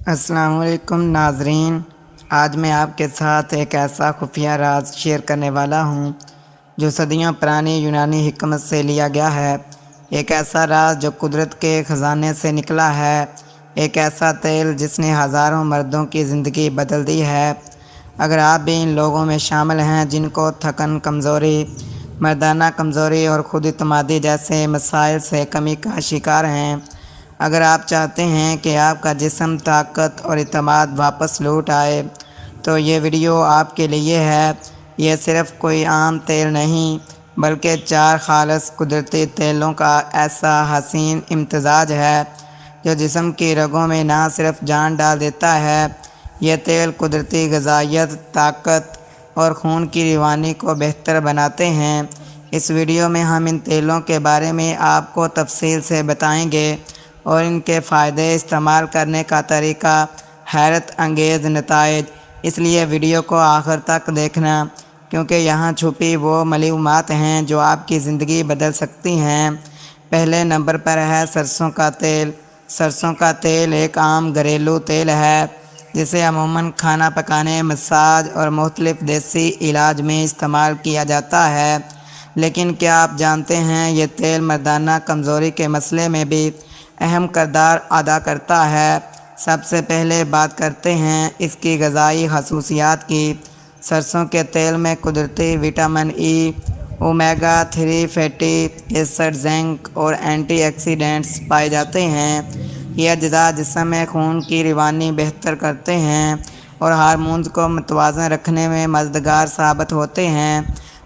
السلام علیکم ناظرین، آج میں آپ کے ساتھ ایک ایسا خفیہ راز شیئر کرنے والا ہوں جو صدیوں پرانی یونانی حکمت سے لیا گیا ہے۔ ایک ایسا راز جو قدرت کے خزانے سے نکلا ہے، ایک ایسا تیل جس نے ہزاروں مردوں کی زندگی بدل دی ہے۔ اگر آپ بھی ان لوگوں میں شامل ہیں جن کو تھکن، کمزوری، مردانہ کمزوری اور خود اعتمادی جیسے مسائل سے کمی کا شکار ہیں، اگر آپ چاہتے ہیں کہ آپ کا جسم طاقت اور اعتماد واپس لوٹ آئے، تو یہ ویڈیو آپ کے لیے ہے۔ یہ صرف کوئی عام تیل نہیں، بلکہ 4 خالص قدرتی تیلوں کا ایسا حسین امتزاج ہے جو جسم کی رگوں میں نہ صرف جان ڈال دیتا ہے، یہ تیل قدرتی غذائیت، طاقت اور خون کی روانی کو بہتر بناتے ہیں۔ اس ویڈیو میں ہم ان تیلوں کے بارے میں آپ کو تفصیل سے بتائیں گے اور ان کے فائدے، استعمال کرنے کا طریقہ، حیرت انگیز نتائج۔ اس لیے ویڈیو کو آخر تک دیکھنا، کیونکہ یہاں چھپی وہ معلومات ہیں جو آپ کی زندگی بدل سکتی ہیں۔ پہلے نمبر پر ہے سرسوں کا تیل۔ سرسوں کا تیل ایک عام گھریلو تیل ہے جسے عموماً کھانا پکانے، مساج اور مختلف دیسی علاج میں استعمال کیا جاتا ہے۔ لیکن کیا آپ جانتے ہیں یہ تیل مردانہ کمزوری کے مسئلے میں بھی اہم کردار ادا کرتا ہے؟ سب سے پہلے بات کرتے ہیں اس کی غذائی خصوصیات کی۔ سرسوں کے تیل میں قدرتی vitamin E, omega 3 fatty acid, zinc اور اینٹی آکسیڈنٹس پائے جاتے ہیں۔ یہ اجزاء جسم میں خون کی روانی بہتر کرتے ہیں اور ہارمونز کو متوازن رکھنے میں مددگار ثابت ہوتے ہیں۔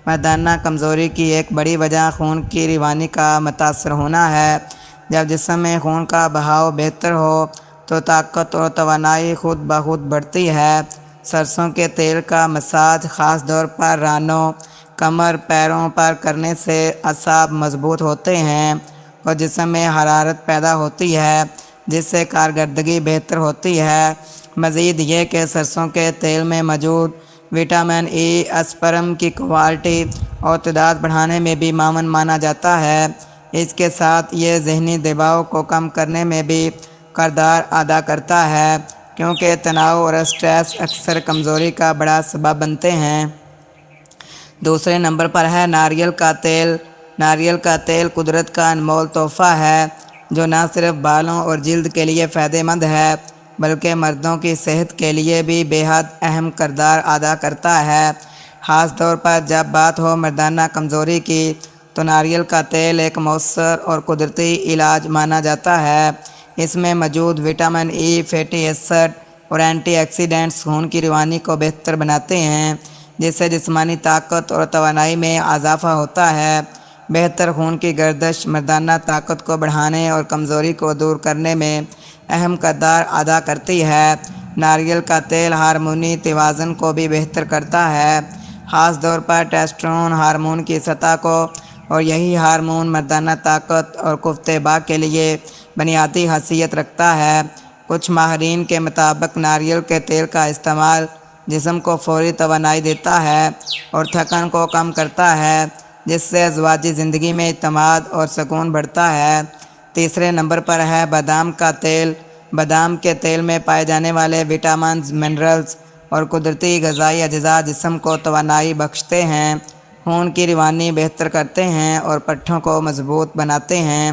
مردانہ کمزوری کی ایک بڑی وجہ خون کی روانی کا متاثر ہونا ہے۔ جب جسم میں خون کا بہاؤ بہتر ہو تو طاقت اور توانائی خود بخود بڑھتی ہے۔ سرسوں کے تیل کا مساج خاص طور پر رانوں، کمر، پیروں پر کرنے سے اعصاب مضبوط ہوتے ہیں اور جسم میں حرارت پیدا ہوتی ہے، جس سے کارکردگی بہتر ہوتی ہے۔ مزید یہ کہ سرسوں کے تیل میں موجود وٹامن ای اسپرم کی کوالٹی اور تعداد بڑھانے میں بھی معاون مانا جاتا ہے۔ اس کے ساتھ یہ ذہنی دباؤ کو کم کرنے میں بھی کردار ادا کرتا ہے، کیونکہ تناؤ اور اسٹریس اکثر کمزوری کا بڑا سبب بنتے ہیں۔ دوسرے نمبر پر ہے ناریل کا تیل۔ ناریل کا تیل قدرت کا انمول تحفہ ہے جو نہ صرف بالوں اور جلد کے لیے فائدہ مند ہے، بلکہ مردوں کی صحت کے لیے بھی بے حد اہم کردار ادا کرتا ہے۔ خاص طور پر جب بات ہو مردانہ کمزوری کی، تو ناریل کا تیل ایک مؤثر اور قدرتی علاج مانا جاتا ہے۔ اس میں موجود وٹامن ای، فیٹی ایسڈ اور اینٹی آکسیڈنٹس خون کی روانی کو بہتر بناتے ہیں، جس سے جسمانی طاقت اور توانائی میں اضافہ ہوتا ہے۔ بہتر خون کی گردش مردانہ طاقت کو بڑھانے اور کمزوری کو دور کرنے میں اہم کردار ادا کرتی ہے۔ ناریل کا تیل ہارمونی توازن کو بھی بہتر کرتا ہے، خاص طور پر ٹیسٹوسٹیرون ہارمون کی سطح کو، اور یہی ہارمون مردانہ طاقت اور قوت بقا کے لیے بنیادی حیثیت رکھتا ہے۔ کچھ ماہرین کے مطابق ناریل کے تیل کا استعمال جسم کو فوری توانائی دیتا ہے اور تھکن کو کم کرتا ہے، جس سے ازواجی زندگی میں اعتماد اور سکون بڑھتا ہے۔ تیسرے نمبر پر ہے بادام کا تیل۔ بادام کے تیل میں پائے جانے والے وٹامنز، منرلز اور قدرتی غذائی اجزاء جسم کو توانائی بخشتے ہیں، خون کی روانی بہتر کرتے ہیں اور پٹھوں کو مضبوط بناتے ہیں۔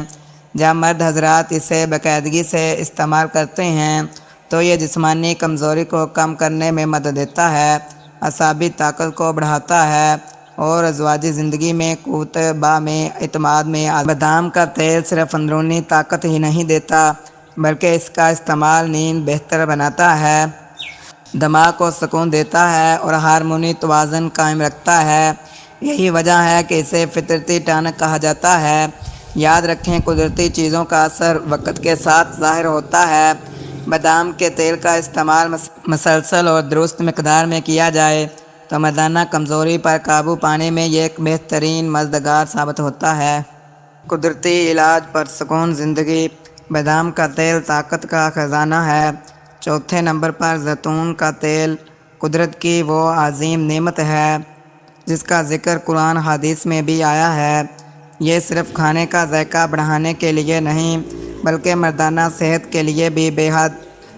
جب مرد حضرات اسے باقاعدگی سے استعمال کرتے ہیں تو یہ جسمانی کمزوری کو کم کرنے میں مدد دیتا ہے، اعصابی طاقت کو بڑھاتا ہے اور ازواجی زندگی میں قوت بقا میں اعتماد میں بادام کا تیل صرف اندرونی طاقت ہی نہیں دیتا، بلکہ اس کا استعمال نیند بہتر بناتا ہے، دماغ کو سکون دیتا ہے اور ہارمونی توازن قائم رکھتا ہے۔ یہی وجہ ہے کہ اسے فطرتی ٹانک کہا جاتا ہے۔ یاد رکھیں، قدرتی چیزوں کا اثر وقت کے ساتھ ظاہر ہوتا ہے۔ بادام کے تیل کا استعمال مسلسل اور درست مقدار میں کیا جائے تو مردانہ کمزوری پر قابو پانے میں یہ ایک بہترین مددگار ثابت ہوتا ہے۔ قدرتی علاج پرسکون زندگی۔ بادام کا تیل طاقت کا خزانہ ہے۔ چوتھے نمبر پر زیتون کا تیل۔ قدرت کی وہ عظیم نعمت ہے جس کا ذکر قرآن حدیث میں بھی آیا ہے۔ یہ صرف کھانے کا ذائقہ بڑھانے کے لیے نہیں، بلکہ مردانہ صحت کے لیے بھی بے حد